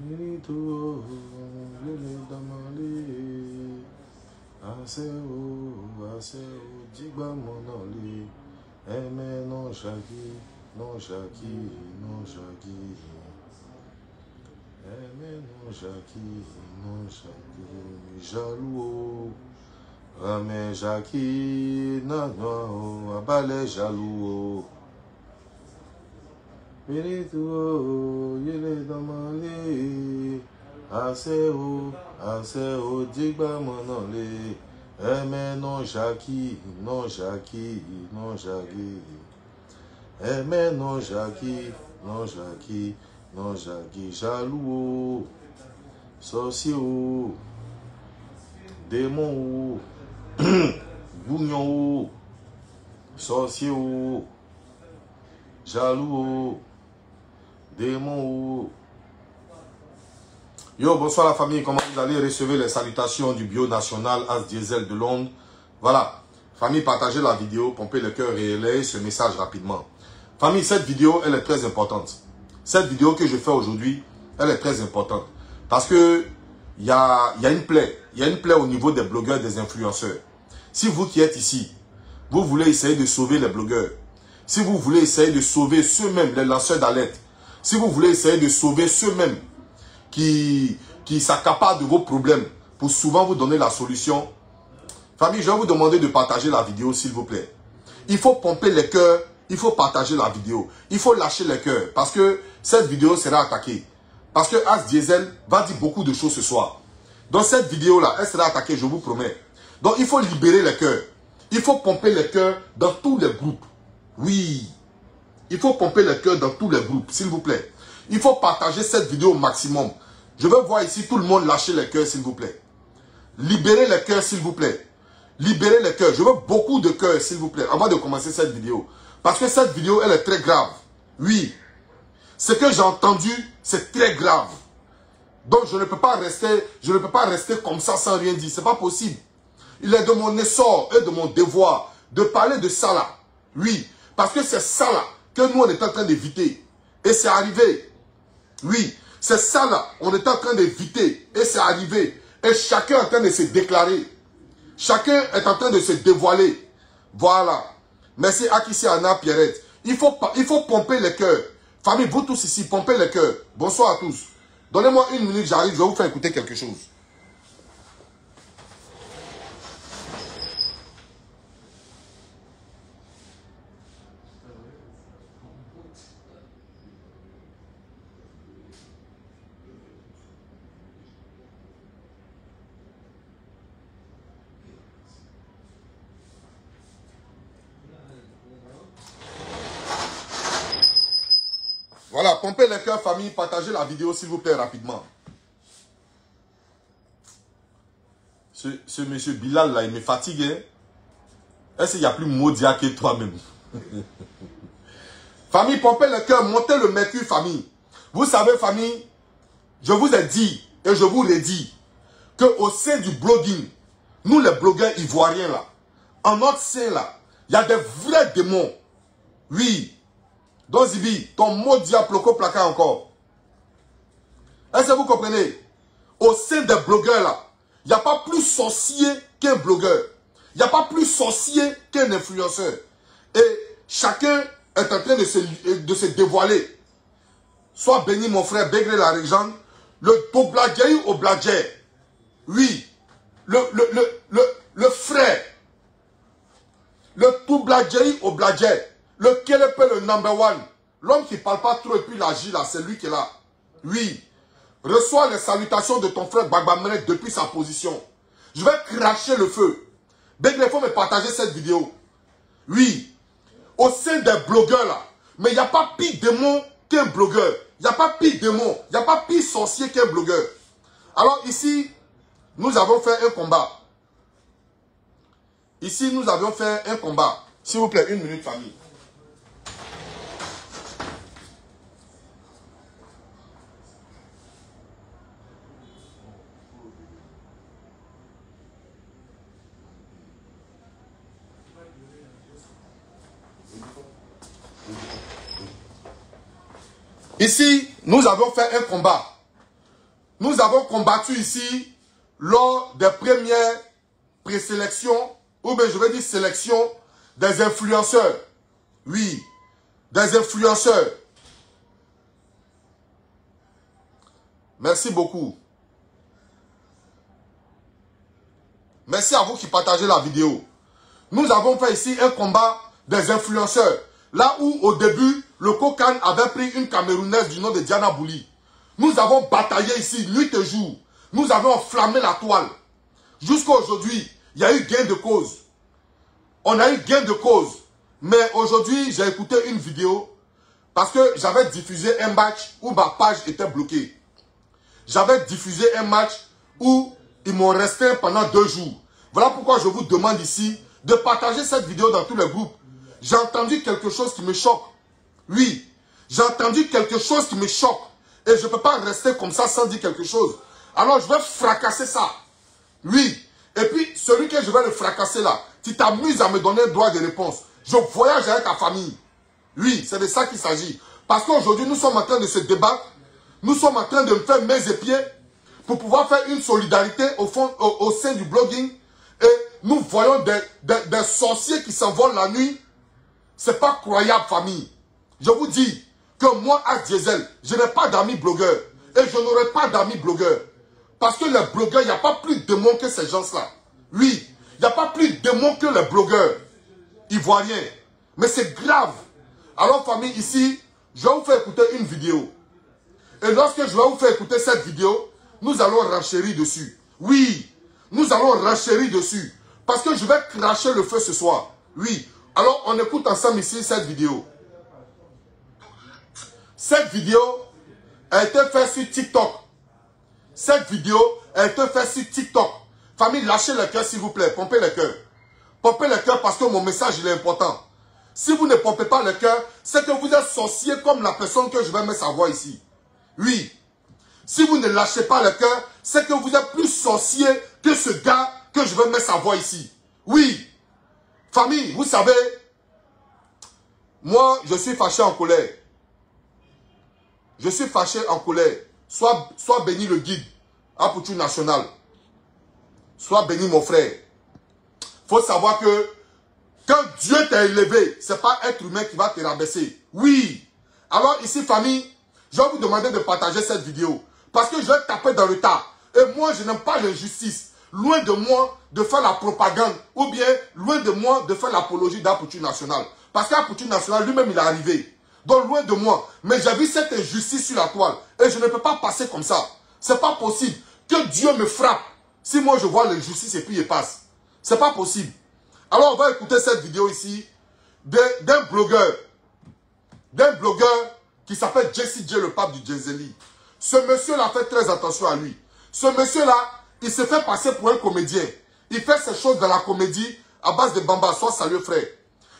Benito, yele damali, aseo, digba monoli, eme non shaki, eme non shaki, jaloux, ame shaki, nano, abale jaloux. Benito, yele damali, aseo, digba monoli, eme non shaki, eme non shaki, jaloux, sorcier, démon, bougnon, sorcier, jaloux, démon. Yo, bonsoir la famille, comment vous allez? Recevoir les salutations du bio national As Diesel de Londres. Voilà, famille, partagez la vidéo, pompez le cœur et relayez ce message rapidement. Famille, cette vidéo, elle est très importante. Cette vidéo que je fais aujourd'hui, elle est très importante. Parce que il y a une plaie. Il y a une plaie au niveau des blogueurs, des influenceurs. Si vous qui êtes ici, vous voulez essayer de sauver les blogueurs, si vous voulez essayer de sauver ceux-mêmes, les lanceurs d'alerte, si vous voulez essayer de sauver ceux-mêmes qui s'accaparent de vos problèmes pour souvent vous donner la solution, famille, je vais vous demander de partager la vidéo, s'il vous plaît. Il faut pomper les cœurs, il faut partager la vidéo. Il faut lâcher les cœurs parce que cette vidéo sera attaquée. Parce que As Diesel va dire beaucoup de choses ce soir. Dans cette vidéo-là, elle sera attaquée, je vous promets. Donc, il faut libérer les cœurs. Il faut pomper les cœurs dans tous les groupes. Oui. Il faut pomper les cœurs dans tous les groupes, s'il vous plaît. Il faut partager cette vidéo au maximum. Je veux voir ici tout le monde lâcher les cœurs, s'il vous plaît. Libérez les cœurs, s'il vous plaît. Libérez les cœurs. Je veux beaucoup de cœurs, s'il vous plaît, avant de commencer cette vidéo. Parce que cette vidéo, elle est très grave. Oui. Ce que j'ai entendu, c'est très grave. Donc, je ne peux pas rester comme ça sans rien dire. Ce n'est pas possible. Il est de mon essor et de mon devoir de parler de ça là. Oui. Parce que c'est ça là que nous, on est en train d'éviter. Et c'est arrivé. Oui. C'est ça là, on est en train d'éviter. Et c'est arrivé. Et chacun est en train de se déclarer. Chacun est en train de se dévoiler. Voilà. Merci Akissi Anna Pierrette. Il faut pomper les cœurs. Famille, vous tous ici, pompez les cœurs. Bonsoir à tous. Donnez-moi une minute, j'arrive, je vais vous faire écouter quelque chose. Voilà, pompez les cœurs, famille, partagez la vidéo, s'il vous plaît, rapidement. Ce monsieur Bilal, là, il me fatigue. Hein? Est-ce qu'il n'y a plus Modia que toi-même? Famille, pompez les cœurs, montez le mercure, famille. Vous savez, famille, je vous ai dit, et je vous l'ai dit, qu'au sein du blogging, nous, les blogueurs ivoiriens, là, en notre sein, là, il y a des vrais démons. Oui. Donc, Zibi, ton mot diaploco placard encore. Est-ce que vous comprenez? Au sein des blogueurs là, il n'y a pas plus sorcier qu'un blogueur. Il n'y a pas plus sorcier qu'un influenceur. Et chacun est en train de se dévoiler. Sois béni mon frère, Begré la Régente. Le Tobladjei au Bladjei. Oui. Le frère. Le Tobladjei au Bladjei. Le Kelepe, le number one. L'homme qui ne parle pas trop et puis il agit là, c'est lui qui est là. Oui. Reçois les salutations de ton frère Bagbamret depuis sa position. Je vais cracher le feu. Begré, il faut me partager cette vidéo. Oui. Au sein des blogueurs là. Mais il n'y a pas pire démon qu'un blogueur. Il n'y a pas pire démon. Il n'y a pas pire sorcier qu'un blogueur. Alors ici, nous avons fait un combat. Ici, nous avions fait un combat. S'il vous plaît, une minute, famille. Ici, nous avons fait un combat. Nous avons combattu ici lors des premières présélections, ou bien je vais dire sélection, des influenceurs. Oui, des influenceurs. Merci beaucoup. Merci à vous qui partagez la vidéo. Nous avons fait ici un combat des influenceurs. Là où au début, le Kokan avait pris une Camerounaise du nom de Diana Bouli. Nous avons bataillé ici nuit et jour. Nous avons enflammé la toile. Jusqu'à aujourd'hui, il y a eu gain de cause. On a eu gain de cause. Mais aujourd'hui, j'ai écouté une vidéo parce que j'avais diffusé un match où ma page était bloquée. J'avais diffusé un match où ils m'ont resté pendant 2 jours. Voilà pourquoi je vous demande ici de partager cette vidéo dans tous les groupes. J'ai entendu quelque chose qui me choque. Oui, j'ai entendu quelque chose qui me choque. Et je ne peux pas rester comme ça sans dire quelque chose. Alors je vais fracasser ça. Oui. Et puis, celui que je vais le fracasser là, tu t'amuses à me donner un droit de réponse. Je voyage avec ta famille. Oui, c'est de ça qu'il s'agit. Parce qu'aujourd'hui, nous sommes en train de se débattre. Nous sommes en train de faire mains et pieds pour pouvoir faire une solidarité au sein du blogging. Et nous voyons des sorciers qui s'envolent la nuit. C'est pas croyable, famille. Je vous dis que moi, à Diesel, je n'ai pas d'amis blogueurs. Et je n'aurai pas d'amis blogueurs. Parce que les blogueurs, il n'y a pas plus de démons que ces gens-là. Oui, il n'y a pas plus de démons que les blogueurs ivoiriens. Mais c'est grave. Alors, famille, ici, je vais vous faire écouter une vidéo. Et lorsque je vais vous faire écouter cette vidéo, nous allons renchérir dessus. Oui, nous allons renchérir dessus. Parce que je vais cracher le feu ce soir. Oui. Alors, on écoute ensemble ici cette vidéo. Cette vidéo a été faite sur TikTok. Cette vidéo a été faite sur TikTok. Famille, lâchez le cœur s'il vous plaît. Pompez le cœur. Pompez le cœur parce que mon message il est important. Si vous ne pompez pas le cœur, c'est que vous êtes sorcier comme la personne que je vais mettre sa voix ici. Oui. Si vous ne lâchez pas le cœur, c'est que vous êtes plus sorcier que ce gars que je vais mettre sa voix ici. Oui. Famille, vous savez, moi, je suis fâché en colère. Je suis fâché en colère. Sois béni le guide, Apoutou National. Sois béni mon frère. Il faut savoir que quand Dieu t'a élevé, ce n'est pas être humain qui va te rabaisser. Oui. Alors ici, famille, je vais vous demander de partager cette vidéo. Parce que je vais taper dans le tas. Et moi, je n'aime pas l'injustice. Loin de moi de faire la propagande. Ou bien, loin de moi de faire l'apologie d'Apoutou National. Parce qu'Apoutou National, lui-même, il est arrivé. Donc, loin de moi. Mais j'ai vu cette injustice sur la toile. Et je ne peux pas passer comme ça. C'est pas possible que Dieu me frappe. Si moi, je vois l'injustice et puis il passe. C'est pas possible. Alors, on va écouter cette vidéo ici d'un blogueur. D'un blogueur qui s'appelle Jessie J, le pape du Jezeli. Ce monsieur-là fait très attention à lui. Ce monsieur-là, il se fait passer pour un comédien. Il fait ses choses dans la comédie à base de bamba. Soit salut frère.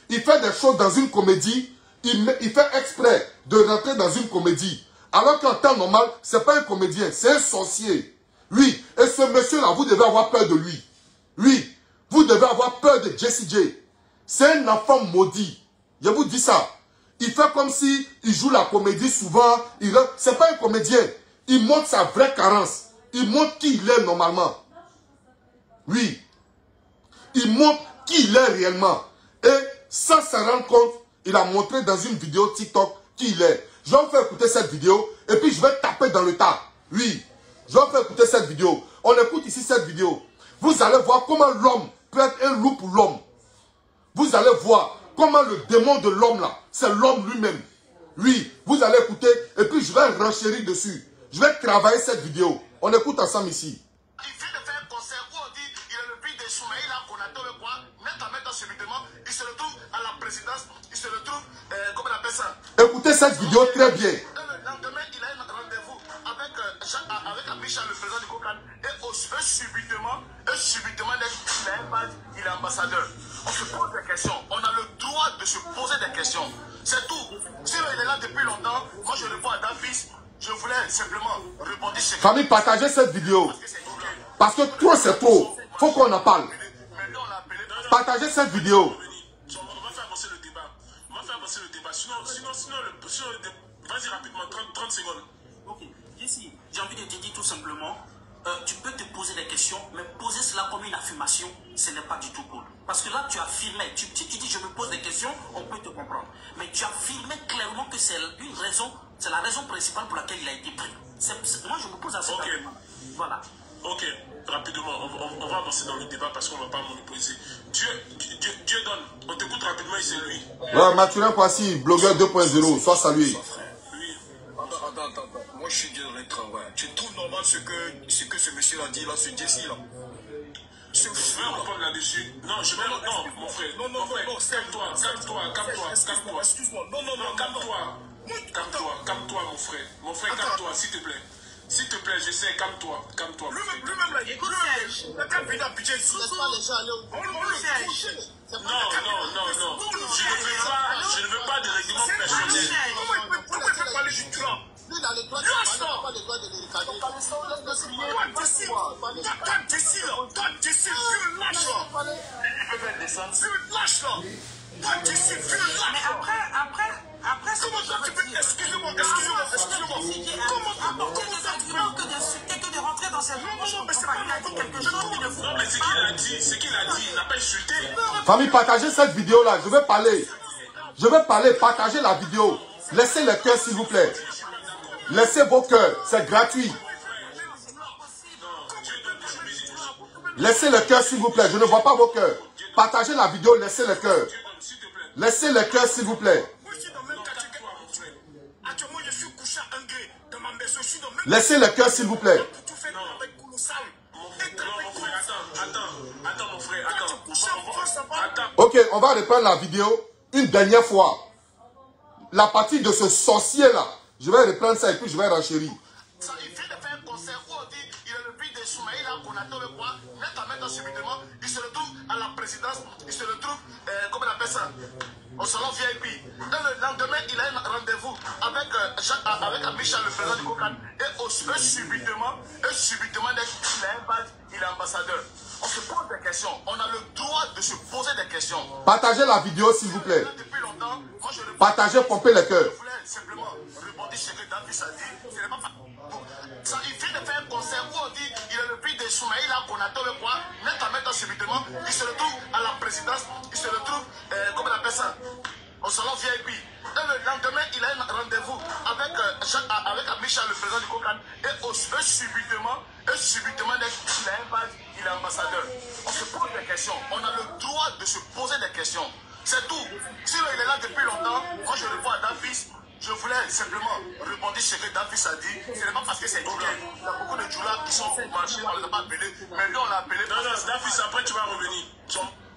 Il fait des choses dans une comédie. Il fait exprès de rentrer dans une comédie. Alors qu'en temps normal, ce n'est pas un comédien, c'est un sorcier. Oui, et ce monsieur-là, vous devez avoir peur de lui. Oui, vous devez avoir peur de Jessie J. C'est un enfant maudit. Je vous dis ça. Il fait comme si il joue la comédie souvent. Ce n'est pas un comédien. Il montre sa vraie carence. Il montre qui il est normalement. Oui. Il montre qui il est réellement. Et sans s'en rendre compte, il a montré dans une vidéo TikTok qui il est. Je vais vous faire écouter cette vidéo et puis je vais taper dans le tas. Oui. Je vais vous faire écouter cette vidéo. On écoute ici cette vidéo. Vous allez voir comment l'homme peut être un loup pour l'homme. Vous allez voir comment le démon de l'homme là, c'est l'homme lui-même. Oui, vous allez écouter et puis je vais renchérir dessus. Je vais travailler cette vidéo. On écoute ensemble ici. Il vient de faire un concert où on dit il est le fils de Soumaïla Konaté ou quoi, net subitement, il se retrouve à la présidence, il se retrouve, comment on appelle ça? Écoutez cette vidéo très bien. Le lendemain, il a un rendez-vous avec Abisha, le président du Kokan, et subitement, il est ambassadeur. On se pose des questions, on a le droit de se poser des questions. C'est tout. Si il est là depuis longtemps, moi je le vois à Davis. Je voulais simplement répondre sur... Famille, partagez cette vidéo. Parce que trop, c'est trop. Il faut qu'on en parle. Partagez cette vidéo. On va faire avancer le débat. Sinon, vas-y rapidement, 30 secondes. Ok. J'ai envie de te dire tout simplement, tu peux te poser des questions, mais poser cela comme une affirmation, ce n'est pas du tout cool. Parce que là, tu affirmais, tu dis je me pose des questions, on peut te comprendre. Mais tu affirmais clairement que c'est une raison, c'est la raison principale pour laquelle il a été pris. Moi, je me pose à ce moment. Voilà. Ok, rapidement, on va avancer dans le débat parce qu'on ne va pas monopoliser. Dieu donne, on t'écoute rapidement et c'est lui. Ouais, Mathurin Kwasi, blogueur 2.0, sois salué. Attends. Moi, je suis Dieu dans le travail. Tu trouves normal ce que ce monsieur a dit là, ce Jesse là? Je vais répondre là-dessus. Non, mon frère. Non, calme-toi. Excuse-moi. Non, Calme-toi, mon frère. Mon frère, calme-toi, s'il te plaît. S'il te plaît, j'essaie, calme-toi. Lui-même là, écoute, quand il a budget ici, on le touche. Non. Je ne veux pas de règlement personnel. Pourquoi il peut parler du clan? Après, comment tu peux... Excusez-moi. Comment que d'insulter, que de rentrer dans cette réunion? Il a dit quelque chose qui ne faut pas. Non, mais ce qu'il a dit, il n'a pas insulté. Famille, partagez cette vidéo-là. Je vais parler. Partagez la vidéo. Laissez les cœurs, s'il vous plaît. Laissez vos cœurs. C'est gratuit. Laissez le cœur, s'il vous plaît. Je ne vois pas vos cœurs. Partagez la vidéo. Laissez le cœur. Laissez le cœur, s'il vous plaît. Laissez le cœur, s'il vous plaît. Attends, mon frère, attends. Ok, on va reprendre la vidéo une dernière fois. La partie de ce sorcier-là. Je vais reprendre ça et puis je vais renchérir. Il vient de faire un concert où on dit il est le fils de Soumaïla, qu'on attend le quoi, nettement subitement, il se retrouve à la présidence, il se retrouve, comment on appelle ça, au salon VIP. Et le lendemain, il a un rendez-vous avec Michel, le président du Cocan. Et subitement, dès qu'il a un badge, il est ambassadeur. On se pose des questions. On a le droit de se poser des questions. Partagez la vidéo, s'il vous plaît. Depuis longtemps, moi je le Partagez, pompez les cœurs. Je voulais simplement rebondir sur ce que David a dit. Ce n'est pas ça, il vient de faire un concert où on dit il est le fils de Soumaïla, qu'on attend le quoi, nettement subitement, il se retrouve à la présidence, il se retrouve, comment on appelle ça, au salon VIP. Et le lendemain, il a un rendez-vous avec Michel, le président du Cocan. Et subitement, dès qu'il a un badge, il est ambassadeur. On se pose des questions. On a le droit de se poser des questions. C'est tout. Si il est là depuis longtemps, moi je le vois à Davis. Je voulais simplement rebondir sur ce que Davis a dit. Ce n'est pas parce que c'est Djoula. Il y a beaucoup de Djoula qui sont marchés, on ne les a pas appelés. Mais lui, on l'a appelé. Non, Davis, après tu vas revenir.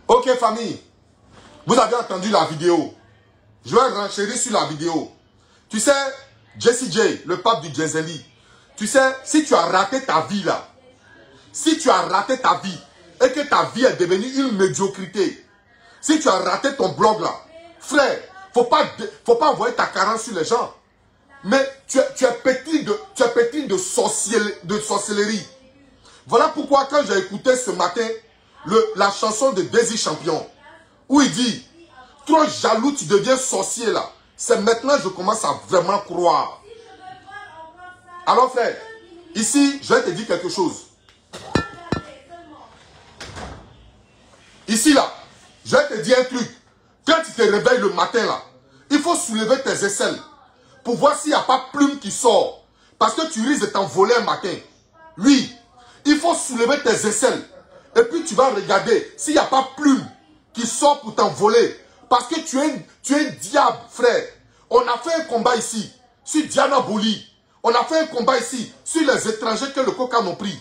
Ok, famille. Vous avez entendu la vidéo. Je vais renchérir sur la vidéo. Tu sais, Jesse J, le pape du Jezeli. Tu sais, si tu as raté ta vie là, si tu as raté ta vie et que ta vie est devenue une médiocrité, si tu as raté ton blog là, frère, faut pas envoyer ta carence sur les gens. Mais tu es pétri de sorcellerie. Voilà pourquoi quand j'ai écouté ce matin la chanson de Daisy Champion, où il dit, trop jaloux, tu deviens sorcier là. C'est maintenant que je commence à vraiment croire. Alors frère, ici, je vais te dire quelque chose. Ici là, je vais te dire un truc. Quand tu te réveilles le matin là, il faut soulever tes aisselles pour voir s'il n'y a pas plume qui sort. Parce que tu risques de t'envoler un matin. Oui, il faut soulever tes aisselles. Et puis tu vas regarder s'il n'y a pas plume qui sort pour t'envoler. Parce que tu es un diable, frère. On a fait un combat ici sur Diana Boli. On a fait un combat ici sur les étrangers que le Cocan ont pris.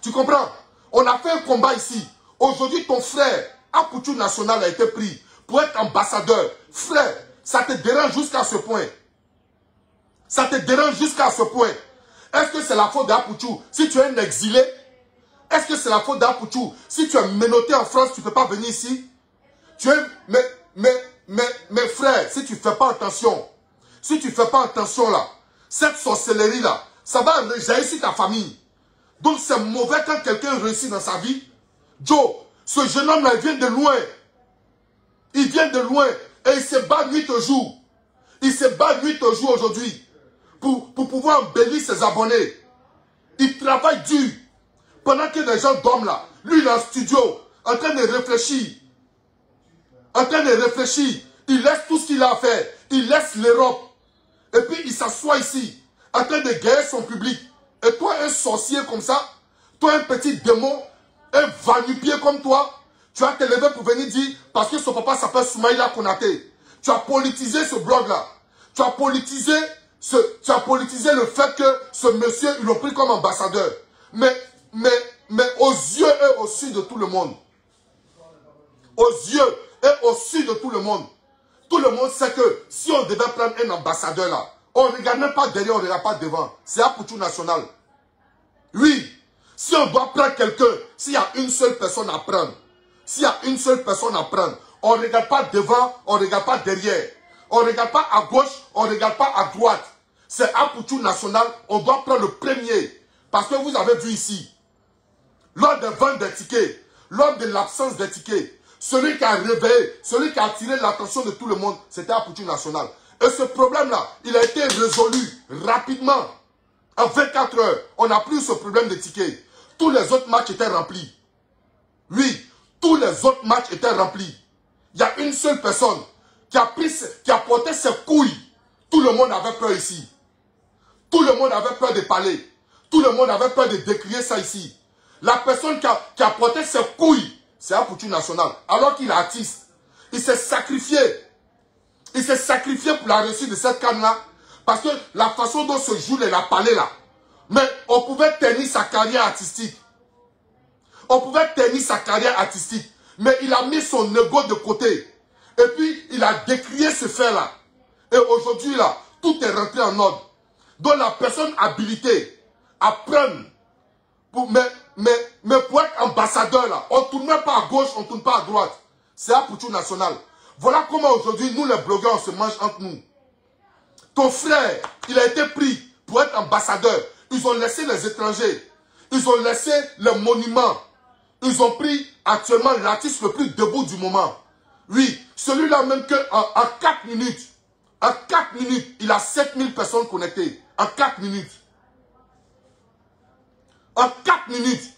Tu comprends? On a fait un combat ici. Aujourd'hui, ton frère, Apoutou National, a été pris pour être ambassadeur. Frère, ça te dérange jusqu'à ce point. Ça te dérange jusqu'à ce point. Est-ce que c'est la faute d'Apoutou si tu es un exilé? Est-ce que c'est la faute d'Apoutou si tu es menotté en France, tu ne peux pas venir ici? Mais frère, si tu ne fais pas attention, là, cette sorcellerie là, ça va jaillir sur ta famille. Donc c'est mauvais quand quelqu'un réussit dans sa vie. Joe, ce jeune homme là, il vient de loin. Il vient de loin et il se bat nuit au jour. Il se bat nuit au jour aujourd'hui. pour pouvoir embellir ses abonnés. Il travaille dur. Pendant que des gens dorment là, lui il est en studio, en train de réfléchir. En train de réfléchir. Il laisse tout ce qu'il a à faire. Il laisse l'Europe. Et puis il s'assoit ici, en train de guérir son public. Et toi, un sorcier comme ça, toi, un petit démon, un va-nu-pied comme toi, tu vas te lever pour venir dire, parce que son papa s'appelle Soumaïla Konaté. Tu as politisé ce blog-là. Tu as politisé le fait que ce monsieur, ils l'ont pris comme ambassadeur. Mais aux yeux et au su de tout le monde. Aux yeux et au su de tout le monde. Tout le monde sait que si on devait prendre un ambassadeur là, on ne regarde même pas derrière, on ne regarde pas devant. C'est Apoutou National. Oui, si on doit prendre quelqu'un, s'il y a une seule personne à prendre, s'il y a une seule personne à prendre, on ne regarde pas devant, on ne regarde pas derrière. On ne regarde pas à gauche, on ne regarde pas à droite. C'est Apoutou National, on doit prendre le premier. Parce que vous avez vu ici, lors des ventes des tickets, lors de l'absence des tickets, celui qui a réveillé, celui qui a attiré l'attention de tout le monde, c'était Apoutou National. Et ce problème-là, il a été résolu rapidement. En 24 heures, on n'a plus ce problème de tickets. Tous les autres matchs étaient remplis. Oui, tous les autres matchs étaient remplis. Il y a une seule personne qui a porté ses couilles. Tout le monde avait peur ici. Tout le monde avait peur de parler. Tout le monde avait peur de décrier ça ici. La personne qui a porté ses couilles, c'est Apoutou National. Alors qu'il est artiste. Il s'est sacrifié. Il s'est sacrifié pour la réussite de cette canne-là. Parce que la façon dont se joue la palais là. Mais on pouvait tenir sa carrière artistique. On pouvait tenir sa carrière artistique. Mais il a mis son ego de côté. Et puis, il a décrié ce fait-là. Et aujourd'hui, là, tout est rentré en ordre. Donc, la personne habilitée à prendre. Mais pour être ambassadeur, là, on ne tourne même pas à gauche, on ne tourne pas à droite. C'est Apoutou National. Voilà comment aujourd'hui, nous les blogueurs, on se mange entre nous. Ton frère, il a été pris pour être ambassadeur. Ils ont laissé les étrangers. Ils ont laissé les monuments. Ils ont pris actuellement l'artiste le plus debout du moment. Oui, celui-là même qu'en 4 minutes, il a 7000 personnes connectées. En 4 minutes. En 4 minutes.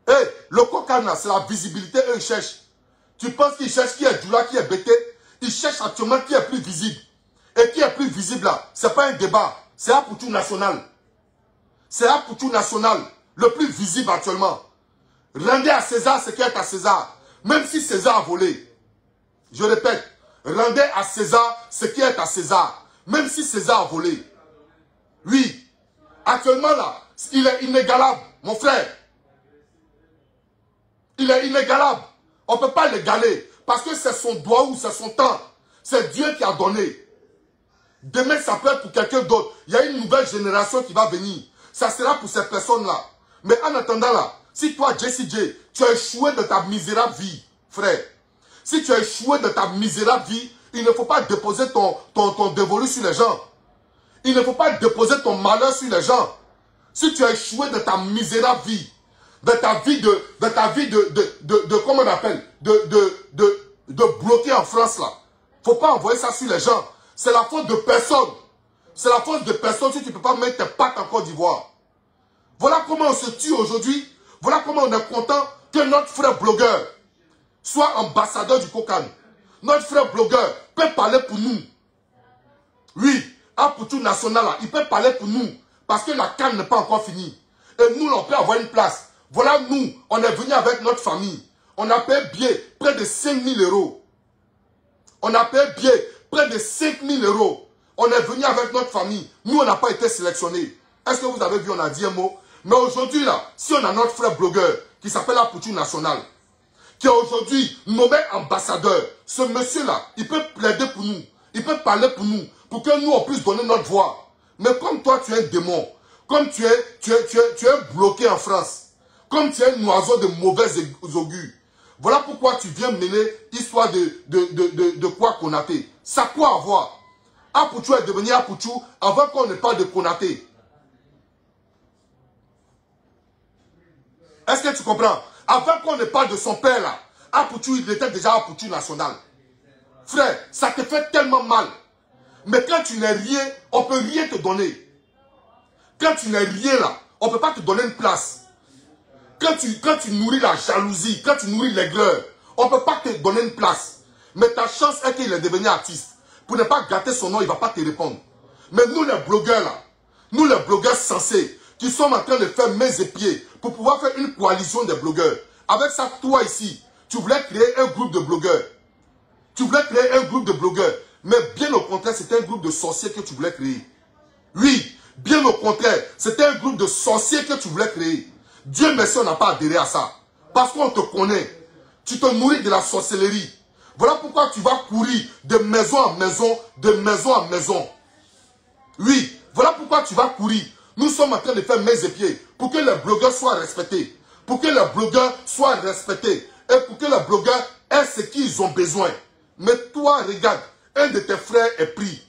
Et le Kokana, c'est la visibilité, eux ils cherchent. Tu penses qu'ils cherchent qui est Djoula, qui est Bété? Ils cherchent actuellement qui est plus visible. Et qui est plus visible là, ce n'est pas un débat. C'est Apoutou National. C'est Apoutou National, le plus visible actuellement. Rendez à César ce qui est à César. Même si César a volé. Je répète, rendez à César ce qui est à César. Même si César a volé. Oui. Actuellement là, il est inégalable, mon frère. Il est inégalable. On ne peut pas l'égaler. Parce que c'est son doigt ou c'est son temps. C'est Dieu qui a donné. Demain, ça peut être pour quelqu'un d'autre. Il y a une nouvelle génération qui va venir. Ça sera pour ces personnes-là. Mais en attendant là, si toi, Jessie J, tu as échoué de ta misérable vie, frère. Si tu as échoué de ta misérable vie, il ne faut pas déposer ton dévolu sur les gens. Il ne faut pas déposer ton malheur sur les gens. Si tu as échoué de ta misérable vie, de ta vie comment on appelle, de bloquer en France là. Faut pas envoyer ça sur les gens. C'est la faute de personne. C'est la faute de personne si tu ne peux pas mettre tes pattes en Côte d'Ivoire. Voilà comment on se tue aujourd'hui. Voilà comment on est content que notre frère blogueur soit ambassadeur du Kokan. Notre frère blogueur peut parler pour nous. Oui, Apoutou National, là, il peut parler pour nous. Parce que la canne n'est pas encore finie. Et nous, on peut avoir une place. Voilà, nous, on est venu avec notre famille. On a payé billet près de 5000 €. On a payé billet près de 5000 €. On est venu avec notre famille. Nous, on n'a pas été sélectionnés. Est-ce que vous avez vu, on a dit un mot? Mais aujourd'hui, là, si on a notre frère blogueur qui s'appelle Apoutou National, qui est aujourd'hui nommé ambassadeur, ce monsieur-là, il peut plaider pour nous. Il peut parler pour nous, pour que nous, on puisse donner notre voix. Mais comme toi, tu es un démon, comme tu es bloqué en France, comme tu es un oiseau de mauvais augure, voilà pourquoi tu viens mener l'histoire de quoi Konaté. Ça quoi avoir? Apoutou est devenu Apoutou avant qu'on ne parle de Konaté. Est-ce que tu comprends? Avant qu'on ne parle de son père là, Apoutou, il était déjà Apoutou National. Frère, ça te fait tellement mal. Mais quand tu n'es rien, on ne peut rien te donner. Quand tu n'es rien là, on ne peut pas te donner une place. Quand tu nourris la jalousie, quand tu nourris l'aigreur, on ne peut pas te donner une place. Mais ta chance est qu'il est devenu artiste. Pour ne pas gâter son nom, il ne va pas te répondre. Mais nous les blogueurs là, nous les blogueurs sensés, qui sommes en train de faire mains et pieds pour pouvoir faire une coalition des blogueurs. Avec ça, toi ici, tu voulais créer un groupe de blogueurs. Tu voulais créer un groupe de blogueurs. Mais bien au contraire, c'était un groupe de sorciers que tu voulais créer. Oui, bien au contraire, c'était un groupe de sorciers que tu voulais créer. Dieu merci, on n'a pas adhéré à ça. Parce qu'on te connaît. Tu te nourris de la sorcellerie. Voilà pourquoi tu vas courir de maison en maison, de maison en maison. Oui, voilà pourquoi tu vas courir. Nous sommes en train de faire mains et pieds pour que les blogueurs soient respectés. Pour que les blogueurs soient respectés. Et pour que les blogueurs aient ce qu'ils ont besoin. Mais toi, regarde, un de tes frères est pris.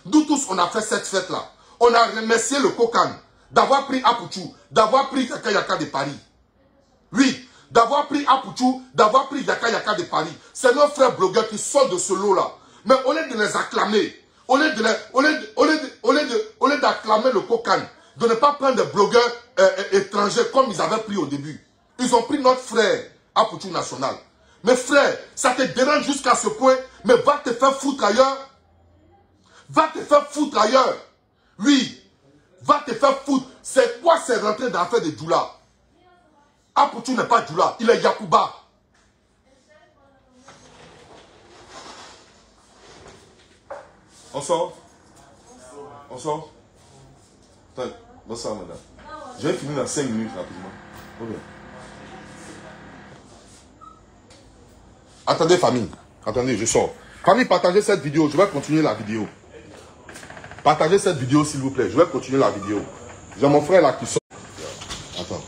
Nous tous, on a fait cette fête-là. On a remercié le Kokan d'avoir pris Apouchou, d'avoir pris Yaka Yaka de Paris. Oui, d'avoir pris Apouchou, d'avoir pris Yaka Yaka de Paris. C'est nos frères blogueurs qui sortent de ce lot-là. Mais au lieu de les acclamer, au lieu d'acclamer le Kokan, de ne pas prendre des blogueurs étrangers comme ils avaient pris au début. Ils ont pris notre frère Apouchou National. Mais frère, ça te dérange jusqu'à ce point, mais va te faire foutre ailleurs. Va te faire foutre ailleurs. Oui, va te faire foutre. C'est quoi ces rentrées dans l'affaire de Djoula? Apouchou n'est pas Djoula, il est Yacouba. On sort? On sort? Bonsoir madame. Je vais finir dans 5 minutes rapidement. Okay. Attendez famille, attendez, je sors. Famille, partagez cette vidéo, je vais continuer la vidéo. Partagez cette vidéo s'il vous plaît, je vais continuer la vidéo. J'ai mon frère là qui sort. Attends.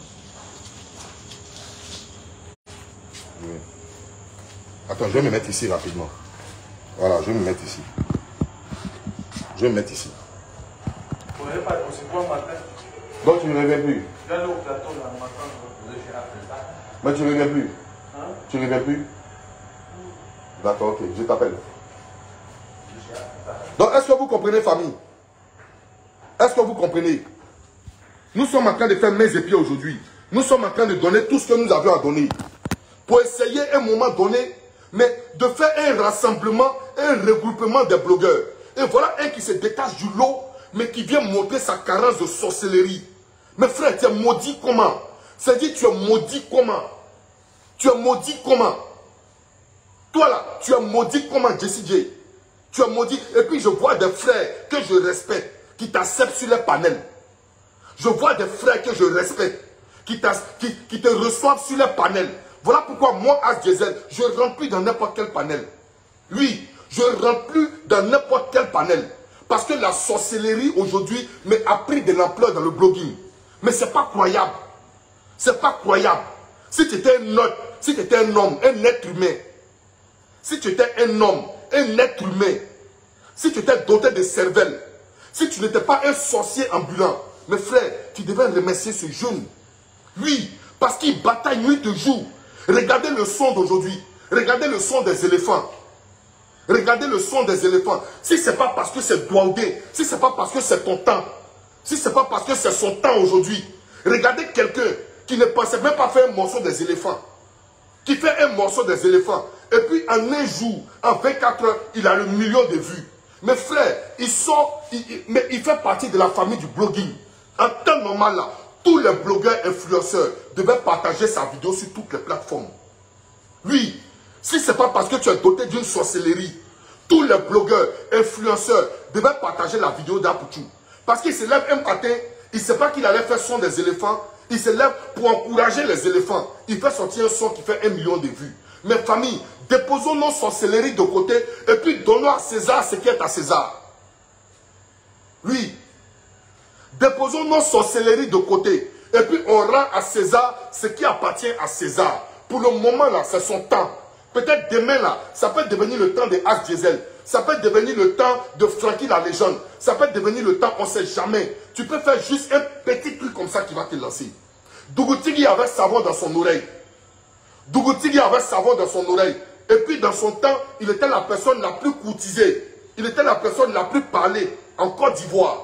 Attends, je vais me mettre ici rapidement. Voilà, je vais me mettre ici. Je vais me mettre ici. Donc tu ne reviens plus. Mais tu ne reviens plus. Tu ne reviens plus. D'accord, ok, je t'appelle. Donc, est-ce que vous comprenez, famille? Est-ce que vous comprenez? Nous sommes en train de faire mains et pieds aujourd'hui. Nous sommes en train de donner tout ce que nous avions à donner. Pour essayer, à un moment donné, mais de faire un rassemblement, un regroupement des blogueurs. Et voilà un qui se détache du lot, mais qui vient montrer sa carence de sorcellerie. Mais frère, tu es maudit comment? C'est-à-dire, tu es maudit comment? Tu es maudit comment? Toi là, tu es maudit comment, Jessie J? Tu es maudit. Et puis je vois des frères que je respecte, qui t'acceptent sur les panels. Je vois des frères que je respecte, qui te reçoivent sur les panels. Voilà pourquoi moi, As Diesel, je ne rentre plus dans n'importe quel panel. Oui, je ne rentre plus dans n'importe quel panel. Parce que la sorcellerie aujourd'hui a pris de l'ampleur dans le blogging. Mais ce n'est pas croyable. C'est pas croyable. Si tu étais un autre, si tu étais un homme, un être humain, si tu étais un homme, un être humain, si tu étais doté de cervelle, si tu n'étais pas un sorcier ambulant, mes frères, tu devais remercier ce jeune. Oui, parce qu'il bataille nuit et jour. Regardez le son d'aujourd'hui. Regardez le son des éléphants. Regardez le son des éléphants. Si ce n'est pas parce que c'est Douaoudé, si ce n'est pas parce que c'est ton temps, si ce n'est pas parce que c'est son temps aujourd'hui, regardez quelqu'un qui ne pensait même pas faire un morceau des éléphants, qui fait un morceau des éléphants, et puis en un jour, en 24 heures, il a le million de vues. Mes frères, mais il fait partie de la famille du blogging. En temps normal là, tous les blogueurs influenceurs devaient partager sa vidéo sur toutes les plateformes. Oui, si ce n'est pas parce que tu es doté d'une sorcellerie, tous les blogueurs influenceurs devaient partager la vidéo d'Apouchou. Parce qu'il se lève un matin, il ne sait pas qu'il allait faire son des éléphants, il se lève pour encourager les éléphants. Il fait sortir un son qui fait 1 million de vues. Mes familles, déposons nos sorcelleries de côté et puis donnons à César ce qui est à César. Oui. Déposons nos sorcelleries de côté et puis on rend à César ce qui appartient à César. Pour le moment là, c'est son temps. Peut-être demain là, ça peut devenir le temps de As Diesel. Ça peut devenir le temps de Frankie la légende. Ça peut devenir le temps, on ne sait jamais. Tu peux faire juste un petit truc comme ça qui va te lancer. Dougoutigui avait savon dans son oreille. Dougoutigui avait savon dans son oreille. Et puis dans son temps, il était la personne la plus courtisée. Il était la personne la plus parlée en Côte d'Ivoire.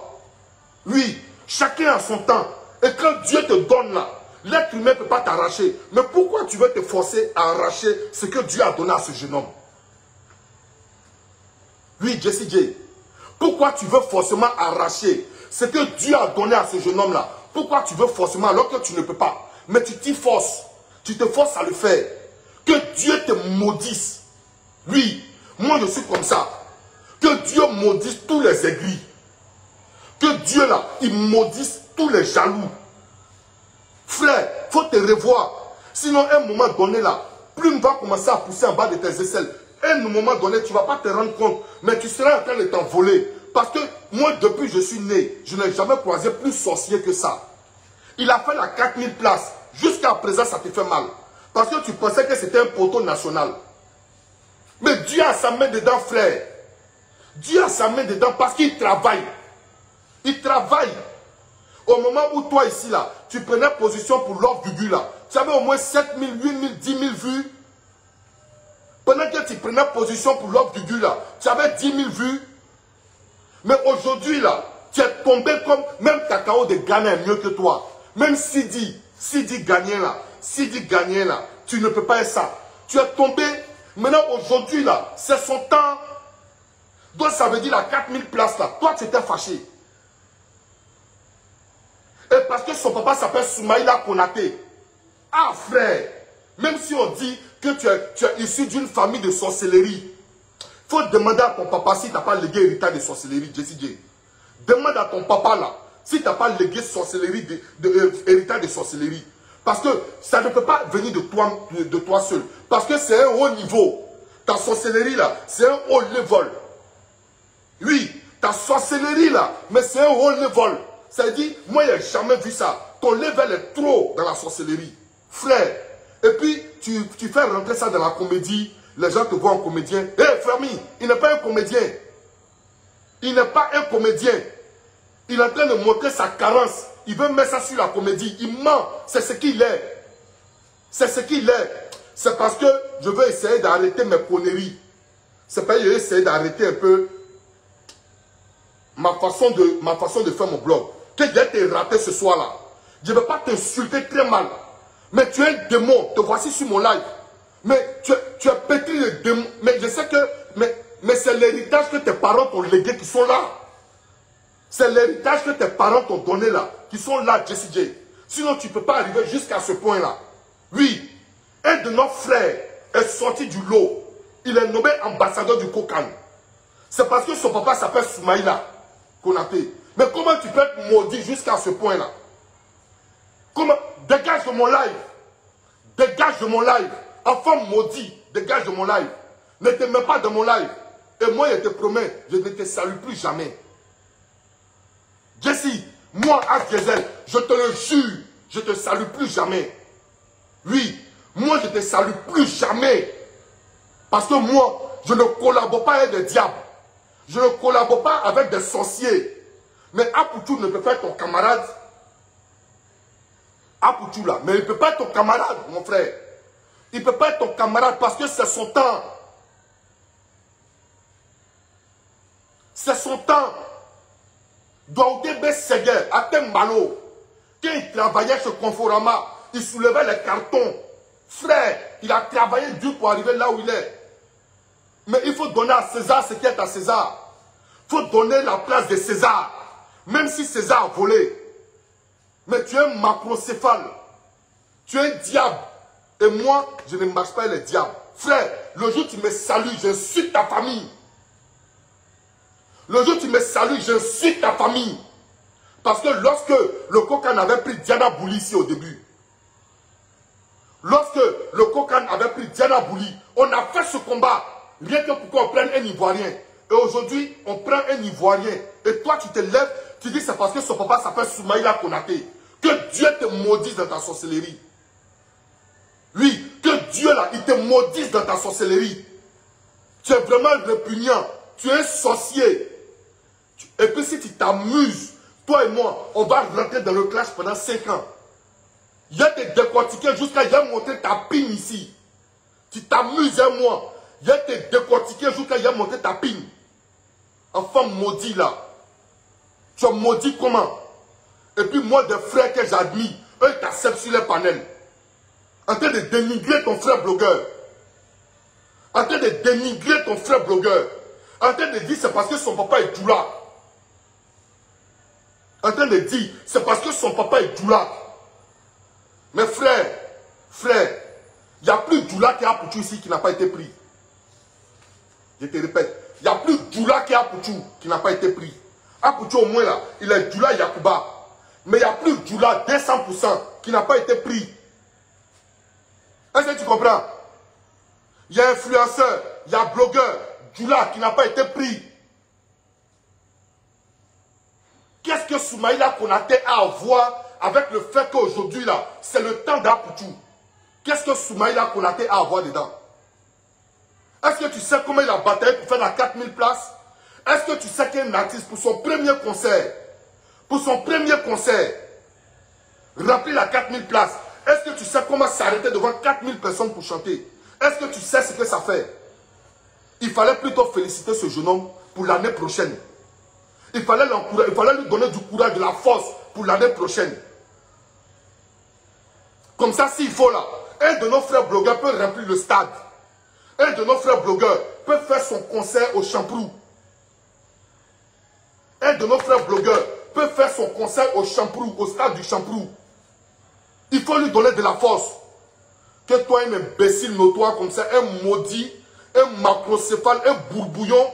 Oui, chacun a son temps. Et quand Dieu te donne là, l'être humain ne peut pas t'arracher. Mais pourquoi tu veux te forcer à arracher ce que Dieu a donné à ce jeune homme? Oui, Jessie J. Pourquoi tu veux forcément arracher ce que Dieu a donné à ce jeune homme-là? Pourquoi tu veux forcément alors que tu ne peux pas? Mais tu t'y forces. Tu te forces à le faire. Que Dieu te maudisse. Oui, moi je suis comme ça. Que Dieu maudisse tous les aigris. Que Dieu là, il maudisse tous les jaloux. Frère, il faut te revoir. Sinon, à un moment donné là, plume va commencer à pousser en bas de tes aisselles. À un moment donné, tu ne vas pas te rendre compte, mais tu seras en train de t'envoler. Parce que moi, depuis que je suis né, je n'ai jamais croisé plus sorcier que ça. Il a fait la 4000 places. Jusqu'à présent, ça te fait mal. Parce que tu pensais que c'était un poteau national. Mais Dieu a sa main dedans, frère. Dieu a sa main dedans parce qu'il travaille. Il travaille. Au moment où toi ici, là, tu prenais position pour l'ordre Gugu, là, tu avais au moins 7 000, 8 000, 10 000 vues. Pendant que tu prenais position pour l'ordre Gugu, là, tu avais 10 000 vues. Mais aujourd'hui, là, tu es tombé comme même Cacao de Ghana est mieux que toi. Même Sidi gagnait là, tu ne peux pas être ça. Tu es tombé, maintenant aujourd'hui, là, c'est son temps. Donc ça veut dire la 4000 places, là, toi tu étais fâché. Et parce que son papa s'appelle Soumaïla Konaté. Ah frère, même si on dit que tu es issu d'une famille de sorcellerie, il faut demander à ton papa si tu n'as pas légué héritage de sorcellerie, Jessie J. Demande à ton papa là, si tu n'as pas légué sorcellerie, héritage de sorcellerie. Parce que ça ne peut pas venir de toi seul. Parce que c'est un haut niveau. Ta sorcellerie là, c'est un haut level. Oui, ta sorcellerie là, mais c'est un haut level. Ça veut dire, moi, je n'ai jamais vu ça. Ton level est trop dans la sorcellerie. Frère. Et puis, tu fais rentrer ça dans la comédie. Les gens te voient en comédien. Hé, Fermi, il n'est pas un comédien. Il n'est pas un comédien. Il est en train de montrer sa carence. Il veut mettre ça sur la comédie. Il ment. C'est ce qu'il est. C'est ce qu'il est. C'est parce que je veux essayer d'arrêter mes conneries. C'est parce que je veux essayer d'arrêter un peu ma façon de faire mon blog. Que j'ai été raté ce soir-là. Je ne vais pas t'insulter très mal. Mais tu es un démon. Te voici sur mon live. Mais tu es pétri de démon. Mais je sais que... Mais c'est l'héritage que tes parents t'ont légué qui sont là. C'est l'héritage que tes parents t'ont donné là. Qui sont là, Jessie J. Sinon, tu ne peux pas arriver jusqu'à ce point-là. Oui. Un de nos frères est sorti du lot. Il est nommé ambassadeur du Kokan. C'est parce que son papa s'appelle Soumaïla Konaté. Mais comment tu peux être maudit jusqu'à ce point-là? Comment? Dégage de mon live. Dégage de mon live. Enfant maudit, dégage de mon live. Ne te mets pas dans mon live. Et moi, je te promets, je ne te salue plus jamais. Jessie, moi, As Diesel, je te le jure, je ne te salue plus jamais. Oui, moi, je ne te salue plus jamais. Parce que moi, je ne collabore pas avec des diables. Je ne collabore pas avec des sorciers. Mais Apoutou ne peut pas être ton camarade. Apoutou là, mais il ne peut pas être ton camarade, mon frère. Il ne peut pas être ton camarade parce que c'est son temps. C'est son temps. Douaoudé Seguer, Atem Malo, quand il travaillait chez Conforama, il soulevait les cartons. Frère, il a travaillé dur pour arriver là où il est. Mais il faut donner à César ce qui est à César. Il faut donner la place de César. Même si César a volé. Mais tu es un macrocéphale. Tu es un diable. Et moi, je ne marche pas les diables. Frère, le jour où tu me salues, j'insulte ta famille. Le jour où tu me salues, j'insulte ta famille. Parce que lorsque le Kokan avait pris Diana Bouli ici au début, lorsque le Kokan avait pris Diana Bouli, on a fait ce combat. Rien que pour qu'on prenne un Ivoirien. Et aujourd'hui, on prend un Ivoirien. Et toi, tu te lèves, tu dis c'est parce que son papa s'appelle Soumaïla Konaté. Que Dieu te maudisse dans ta sorcellerie. Oui, que Dieu là, il te maudisse dans ta sorcellerie. Tu es vraiment répugnant. Tu es un sorcier. Et puis si tu t'amuses, toi et moi, on va rentrer dans le clash pendant 5 ans. Il y a te décortiquer jusqu'à y a montré ta pine ici. Tu t'amuses un mois. Il y a te décortiquer jusqu'à y a montré ta pine. Enfant maudit là. Tu as maudit comment? Et puis moi, des frères que j'admire, eux, ils t'acceptent sur les panels. En train de dénigrer ton frère blogueur. En train de dénigrer ton frère blogueur. En train de dire c'est parce que son papa est Djoula. En train de dire c'est parce que son papa est Djoula. Mais frère, il n'y a plus Djoula qui a Apouchou ici qui n'a pas été pris. Je te répète, il n'y a plus Djoula qui a Apouchou qui n'a pas été pris. Apouchou au moins là, il est Djoula Yakuba. Mais il n'y a plus Djoula 200% qui n'a pas été pris. Est-ce que tu comprends? Il y a influenceur, il y a blogueur, Djoula qui n'a pas été pris. Qu'est-ce que Soumaïla Konaté a à voir avec le fait qu'aujourd'hui là, c'est le temps d'Apouchou? Qu'est-ce que Soumaïla Konaté a à voir dedans? Est-ce que tu sais comment il a bataillé pour faire la 4000 places? Est-ce que tu sais qu'un artiste pour son premier concert, remplir la 4000 places, est-ce que tu sais comment s'arrêter devant 4000 personnes pour chanter? Est-ce que tu sais ce que ça fait? Il fallait plutôt féliciter ce jeune homme pour l'année prochaine. Il fallait l'encourager, il fallait lui donner du courage, de la force pour l'année prochaine. Comme ça, s'il faut là, un de nos frères blogueurs peut remplir le stade. Un de nos frères blogueurs peut faire son concert au Champrou. Un de nos frères blogueurs peut faire son concert au Champrou, au stade du Champrou. Il faut lui donner de la force. Que toi, un imbécile notoire comme ça, un maudit, un macrocéphale, un bourbouillon,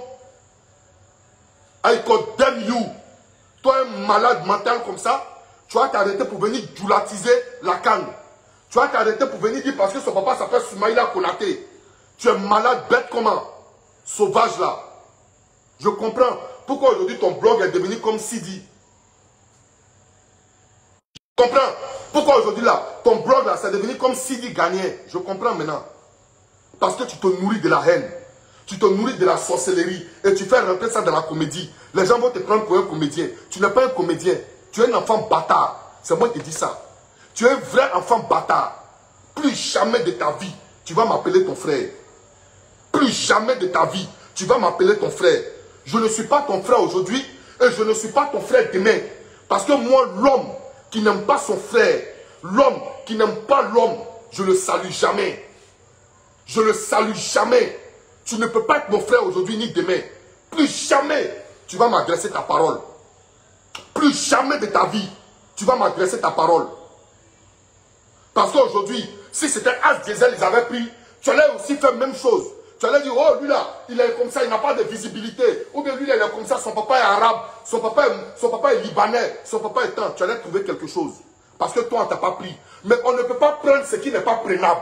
I condemn you. Toi, un malade mental comme ça, tu vas t'arrêter pour venir djoulatiser la canne. Tu vas t'arrêter pour venir dire parce que son papa s'appelle Soumaïla Konaté. Tu es malade, bête comment? Sauvage là. Je comprends pourquoi aujourd'hui ton blog est devenu comme Sidi. Je comprends pourquoi aujourd'hui là, ton blog là, c'est devenu comme Sidi Gagné. Je comprends maintenant. Parce que tu te nourris de la haine. Tu te nourris de la sorcellerie. Et tu fais rentrer ça dans la comédie. Les gens vont te prendre pour un comédien. Tu n'es pas un comédien. Tu es un enfant bâtard. C'est moi qui dis ça. Tu es un vrai enfant bâtard. Plus jamais de ta vie, tu vas m'appeler ton frère. Plus jamais de ta vie, tu vas m'appeler ton frère. Je ne suis pas ton frère aujourd'hui et je ne suis pas ton frère demain. Parce que moi, l'homme qui n'aime pas son frère, l'homme qui n'aime pas l'homme, je ne le salue jamais. Je ne le salue jamais. Tu ne peux pas être mon frère aujourd'hui ni demain. Plus jamais tu vas m'adresser ta parole. Plus jamais de ta vie, tu vas m'adresser ta parole. Parce qu'aujourd'hui, si c'était As Diesel, ils avaient pris, tu allais aussi faire la même chose. Tu allais dire, oh lui là, il est comme ça, il n'a pas de visibilité. Ou bien lui là, il est comme ça, son papa est arabe, son papa est libanais, son papa est un. Tu allais trouver quelque chose. Parce que toi, on ne t'a pas pris. Mais on ne peut pas prendre ce qui n'est pas prenable.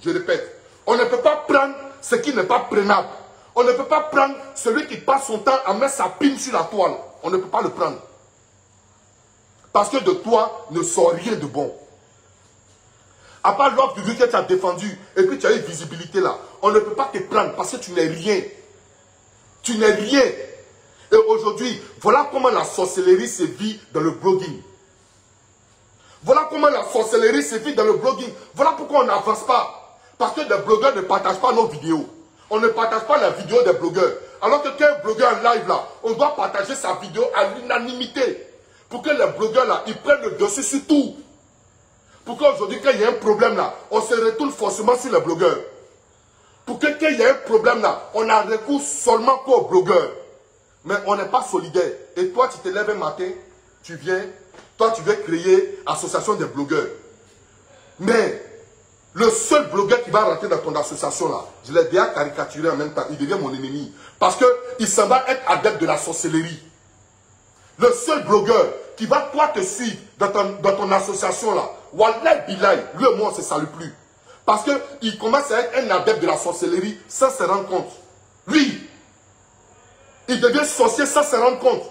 Je répète, on ne peut pas prendre ce qui n'est pas prenable. On ne peut pas prendre celui qui passe son temps à mettre sa pine sur la toile. On ne peut pas le prendre. Parce que de toi ne sort rien de bon. À part l'ordre du que tu as défendu et puis tu as eu visibilité là, on ne peut pas te prendre parce que tu n'es rien. Tu n'es rien. Et aujourd'hui, voilà comment la sorcellerie se vit dans le blogging. Voilà comment la sorcellerie se vit dans le blogging. Voilà pourquoi on n'avance pas. Parce que les blogueurs ne partagent pas nos vidéos. On ne partage pas la vidéo des blogueurs. Alors que quand un blogueur en live là, on doit partager sa vidéo à l'unanimité. Pour que les blogueurs là, ils prennent le dessus sur tout. Pour qu'aujourd'hui, quand il y a un problème là, on se retourne forcément sur les blogueurs. Pour que quand il y a un problème là, on a recours seulement qu'aux blogueurs. Mais on n'est pas solidaire. Et toi, tu te lèves un matin, tu viens, toi tu veux créer association des blogueurs. Mais le seul blogueur qui va rentrer dans ton association là, je l'ai déjà caricaturé en même temps, il devient mon ennemi. Parce qu'il s'en va être adepte de la sorcellerie. Le seul blogueur qui va toi te suivre dans ton association là, Wallah Bilay, lui et moi on ne se salue plus. Parce qu'il commence à être un adepte de la sorcellerie sans se rendre compte. Lui, il devient sorcier sans se rendre compte.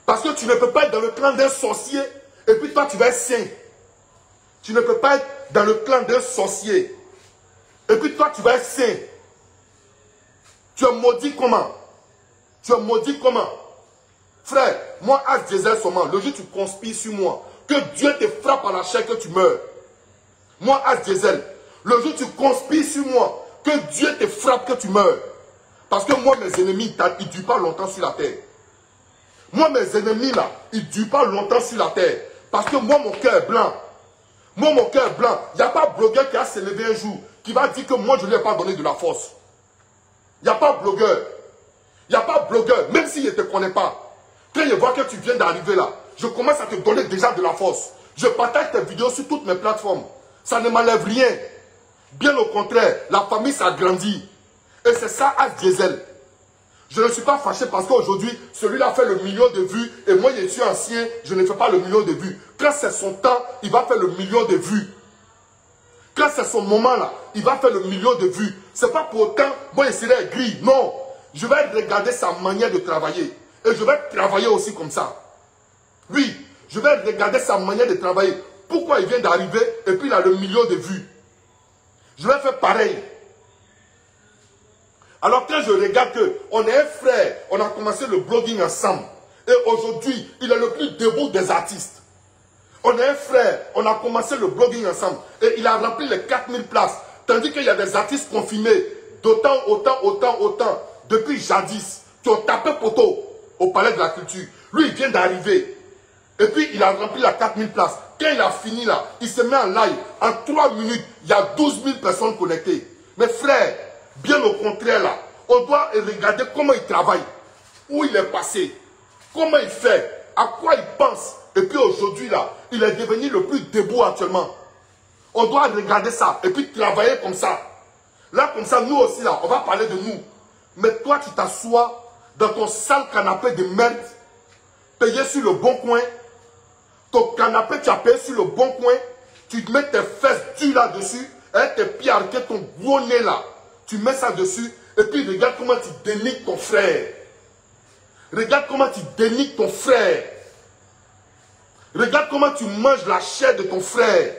Parce que tu ne peux pas être dans le clan d'un sorcier et puis toi tu vas être saint. Tu ne peux pas être dans le clan d'un sorcier et puis toi tu vas être saint. Tu es maudit comment? Tu es maudit comment? Frère, moi, As Diesel seulement, le jour où tu conspires sur moi, que Dieu te frappe à la chair que tu meurs. Moi, As Diesel, le jour où tu conspires sur moi, que Dieu te frappe que tu meurs. Parce que moi, mes ennemis, ils ne durent pas longtemps sur la terre. Moi, mes ennemis, là, ils ne durent pas longtemps sur la terre. Parce que moi, mon cœur est blanc. Moi, mon cœur est blanc. Il n'y a pas de blogueur qui a se levé un jour, qui va dire que moi, je ne lui ai pas donné de la force. Il n'y a pas de blogueur. Il n'y a pas de blogueur, même s'il ne te connaît pas. Quand je vois que tu viens d'arriver là, je commence à te donner déjà de la force. Je partage tes vidéos sur toutes mes plateformes. Ça ne m'enlève rien. Bien au contraire, la famille s'agrandit. Et c'est ça, As Diesel. Je ne suis pas fâché parce qu'aujourd'hui, celui-là fait le million de vues et moi, je suis ancien, je ne fais pas le million de vues. Quand c'est son temps, il va faire le million de vues. Quand c'est son moment là, il va faire le million de vues. Ce n'est pas pour autant, moi, je serai gris. Non. Je vais regarder sa manière de travailler. Et je vais travailler aussi comme ça. Oui, je vais regarder sa manière de travailler. Pourquoi il vient d'arriver et puis il a le million de vues. Je vais faire pareil. Alors quand je regarde qu'on est un frère, on a commencé le blogging ensemble. Et aujourd'hui, il est le plus debout des artistes. On est un frère, on a commencé le blogging ensemble. Et il a rempli les 4000 places. Tandis qu'il y a des artistes confirmés autant, depuis jadis, qui ont tapé poteau au Palais de la Culture. Lui, il vient d'arriver. Et puis, il a rempli la 4000 places. Quand il a fini là, il se met en live. En 3 minutes, il y a 12 000 personnes connectées. Mes frères, bien au contraire là, on doit regarder comment il travaille, où il est passé, comment il fait, à quoi il pense. Et puis aujourd'hui là, il est devenu le plus debout actuellement. On doit regarder ça et puis travailler comme ça. Là comme ça, nous aussi là, on va parler de nous. Mais toi tu t'assois dans ton sale canapé de merde, payé sur le bon coin. Ton canapé tu as payé sur le bon coin. Tu mets tes fesses dures là-dessus, avec tes pieds arqués, ton gros nez là. Tu mets ça dessus et puis regarde comment tu dénigres ton frère. Regarde comment tu dénigres ton frère. Regarde comment tu manges la chair de ton frère.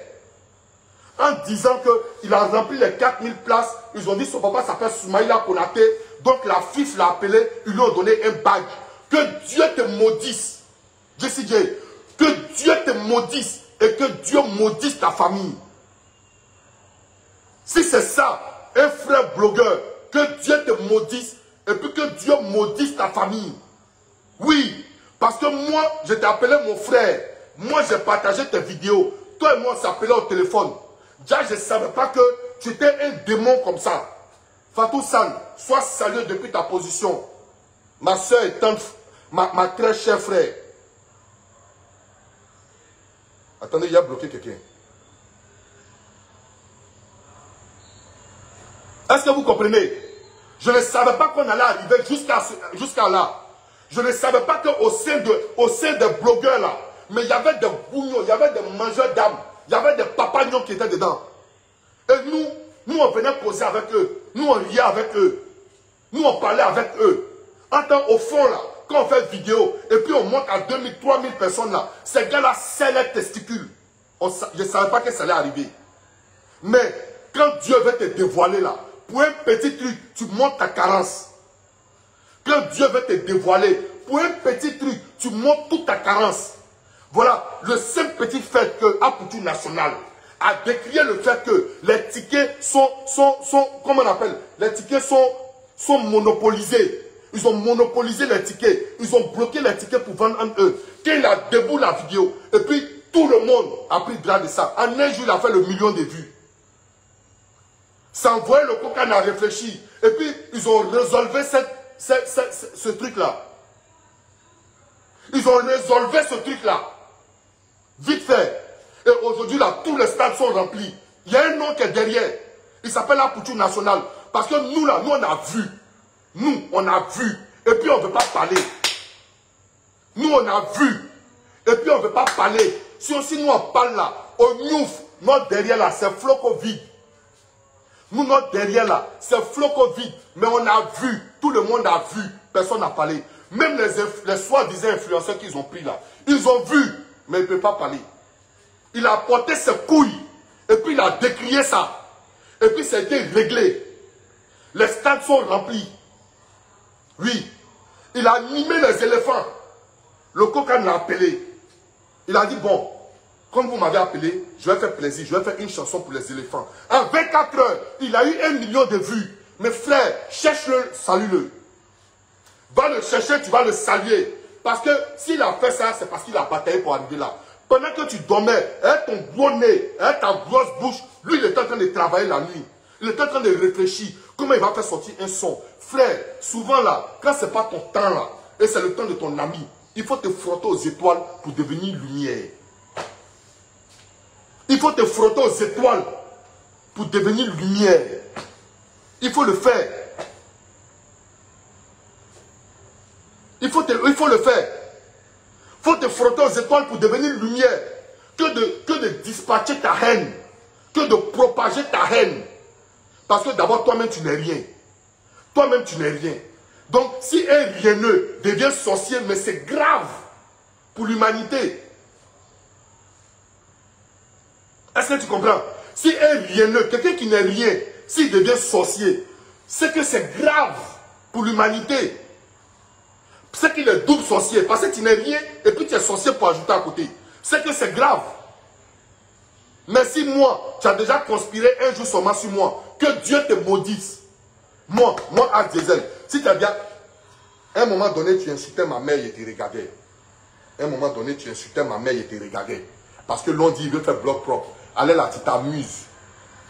En disant qu'il a rempli les 4000 places, ils ont dit son papa s'appelle Soumaïla Konaté. Donc la FIF l'a appelé, ils lui ont donné un badge. Que Dieu te maudisse. Jessie J, que Dieu te maudisse et que Dieu maudisse ta famille. Si c'est ça, un frère blogueur, que Dieu te maudisse et puis que Dieu maudisse ta famille. Oui, parce que moi, je t'ai appelé mon frère. Moi, j'ai partagé tes vidéos. Toi et moi, on s'appelait au téléphone. Déjà, je ne savais pas que tu étais un démon comme ça. Fatou San, sois salué depuis ta position. Ma soeur et tante, ma très chère frère. Attendez, il y a bloqué quelqu'un. Est-ce que vous comprenez? Je ne savais pas qu'on allait arriver jusqu'à là. Je ne savais pas qu'au sein des blogueurs là, mais il y avait des bougnons, il y avait des mangeurs d'âme, il y avait des papagnons qui étaient dedans. Et nous on venait causer avec eux, nous on riait avec eux, nous on parlait avec eux. Au fond là, quand on fait vidéo, et puis on monte à 2000, 3000 personnes là, ces gars-là serrent les testicules. Je ne savais pas que ça allait arriver. Mais quand Dieu veut te dévoiler là, pour un petit truc, tu montes ta carence. Quand Dieu veut te dévoiler, pour un petit truc, tu montes toute ta carence. Voilà, le seul petit fait que Apoutou National a décrié le fait que les tickets sont comment on appelle? Les tickets sont monopolisés. Ils ont monopolisé les tickets. Ils ont bloqué les tickets pour vendre en eux. Quand il a debout la vidéo, et puis tout le monde a pris grâce de ça. En un jour, il a fait le million de vues. Sans voir le coca n'a réfléchi. Et puis, ils ont résolvé ce truc-là. Ils ont résolvé ce truc-là. Vite fait. Et aujourd'hui, là, tous les stades sont remplis. Il y a un nom qui est derrière. Il s'appelle Apoutou National. Parce que nous, là, nous, on a vu. Nous, on a vu. Et puis, on ne veut pas parler. Nous, on a vu. Et puis, on ne veut pas parler. Si aussi nous, on parle là, on ouvre. Notre derrière, là, c'est floco vide. Nous, notre derrière, là, c'est floco vide. Mais on a vu. Tout le monde a vu. Personne n'a parlé. Même les soi-disant influenceurs qu'ils ont pris là. Ils ont vu. Mais ils ne peuvent pas parler. Il a porté ses couilles. Et puis, il a décrié ça. Et puis, ça a été réglé. Les stades sont remplis. Oui. Il a animé les éléphants. Le coca l'a appelé. Il a dit, bon, comme vous m'avez appelé, je vais faire plaisir. Je vais faire une chanson pour les éléphants. En 24 heures, il a eu 1 million de vues. Mes frères, cherche-le, salue-le. Va le chercher, tu vas le saluer. Parce que s'il a fait ça, c'est parce qu'il a bataillé pour arriver là. Pendant que tu dormais, ton gros nez, ta grosse bouche, lui, il est en train de travailler la nuit. Il est en train de réfléchir. Comment il va faire sortir un son? Frère, souvent là, quand ce n'est pas ton temps là, et c'est le temps de ton ami, il faut te frotter aux étoiles pour devenir lumière. Il faut te frotter aux étoiles pour devenir lumière. Il faut le faire. Il faut le faire. Il faut te frotter aux étoiles pour devenir lumière. Que de dispatcher ta haine. Que de propager ta haine. Parce que d'abord, toi-même, tu n'es rien. Toi-même, tu n'es rien. Donc, si un rieneux devient sorcier, mais c'est grave pour l'humanité. Est-ce que tu comprends? Si un rieneux, quelqu'un qui n'est rien, s'il devient sorcier, c'est que c'est grave pour l'humanité. C'est qu'il est double sorcier. Parce que tu n'es rien et puis tu es sorcier pour ajouter à côté. C'est que c'est grave. Mais si moi, tu as déjà conspiré un jour seulement sur moi, que Dieu te maudisse. Moi, à Diesel, si tu as bien... À un moment donné, tu insultais ma mère et tu regardais. À un moment donné, tu insultais ma mère et tu regardais. Parce que l'on dit, il veut faire bloc propre. Allez là, tu t'amuses.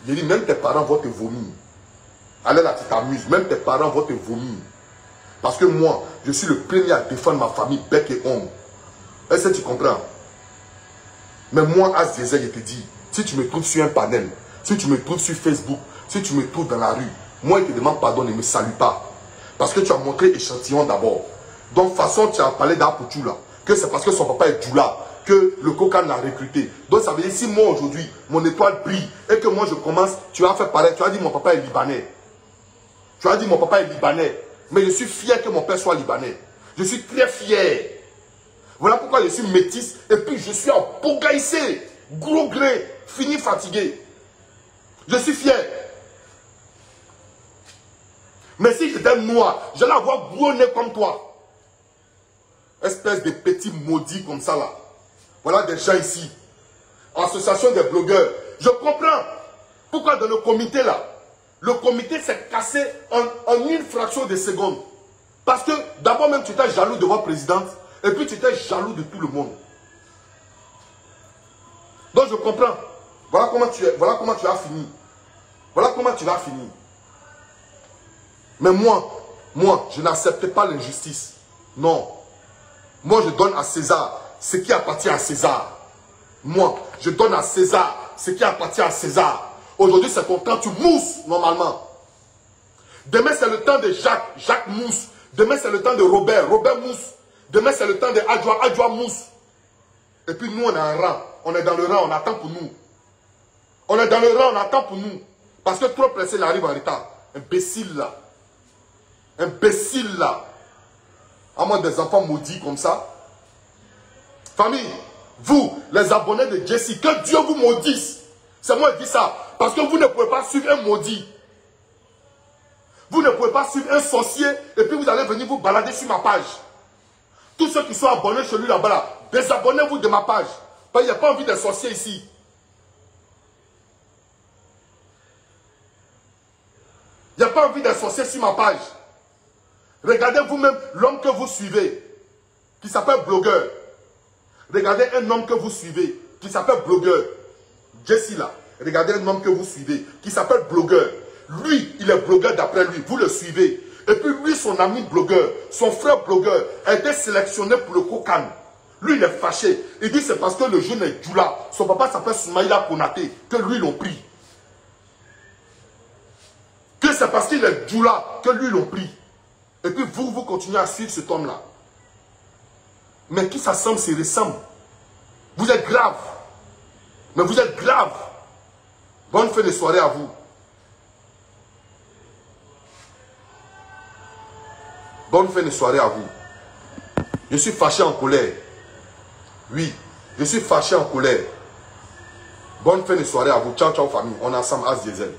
J'ai dit, même tes parents vont te vomir. Allez là, tu t'amuses. Même tes parents vont te vomir. Parce que moi, je suis le premier à défendre ma famille, bec et ongle. Est-ce que tu comprends? Mais moi, à Diesel, je te dis, si tu me trouves sur un panel, si tu me trouves sur Facebook, si tu me trouves dans la rue, moi, je te demande pardon, ne me salue pas. Parce que tu as montré échantillon d'abord. Donc, façon, tu as parlé d'Apoutou là, que c'est parce que son papa est Djoula, que le Kokan l'a recruté. Donc, ça veut dire, si moi, aujourd'hui, mon étoile brille, et que moi, je commence, tu as fait pareil, tu as dit, mon papa est libanais. Tu as dit, mon papa est libanais. Mais je suis fier que mon père soit libanais. Je suis très fier. Voilà pourquoi je suis métisse, et puis je suis en Pougaïsé, gros gré, fini fatigué. Je suis fier. Mais si j'étais noir, j'allais avoir gros nez comme toi. Espèce de petits maudits comme ça là. Voilà des gens ici. Association des blogueurs. Je comprends pourquoi dans le comité là, le comité s'est cassé en une fraction de seconde. Parce que d'abord même tu étais jaloux de votre présidente, et puis tu étais jaloux de tout le monde. Donc je comprends. Voilà comment tu as fini. Voilà comment tu vas finir. Mais moi, je n'accepte pas l'injustice. Non. Moi, je donne à César ce qui appartient à César. Moi, je donne à César ce qui appartient à César. Aujourd'hui, c'est ton temps, tu mousses normalement. Demain, c'est le temps de Jacques mousse. Demain, c'est le temps de Robert mousse. Demain, c'est le temps de Adjoa mousse. Et puis nous, on est en rang. On est dans le rang, on attend pour nous. On est dans le rang, on attend pour nous. Parce que trop pressé, il arrive en retard. Imbécile là. Imbécile là. À moins des enfants maudits comme ça. Famille, vous, les abonnés de Jesse, que Dieu vous maudisse. C'est moi qui dis ça. Parce que vous ne pouvez pas suivre un maudit. Vous ne pouvez pas suivre un sorcier et puis vous allez venir vous balader sur ma page. Tous ceux qui sont abonnés chez lui là-bas, là, désabonnez-vous de ma page. Parce qu'il n'y a pas envie d'un sorcier ici. Il n'y a pas envie d'un sorcier sur ma page. Regardez vous-même l'homme que vous suivez, qui s'appelle blogueur. Regardez un homme que vous suivez, qui s'appelle blogueur. Jesse là. Regardez un homme que vous suivez, qui s'appelle blogueur. Lui, il est blogueur d'après lui. Vous le suivez. Et puis lui, son ami blogueur, son frère blogueur, a été sélectionné pour le Kokan. Lui, il est fâché. Il dit c'est parce que le jeune est Djoula. Son papa s'appelle Soumaïla Konaté, que lui l'ont pris. Que c'est parce qu'il est Djoula que lui l'ont pris. Et puis vous continuez à suivre cet homme-là. Mais qui s'assemble, se ressemble. Vous êtes grave. Mais vous êtes grave. Bonne fin de soirée à vous. Bonne fin de soirée à vous. Je suis fâché en colère. Oui, je suis fâché en colère. Bonne fin de soirée à vous. Ciao, ciao famille. On est ensemble, As Diesel.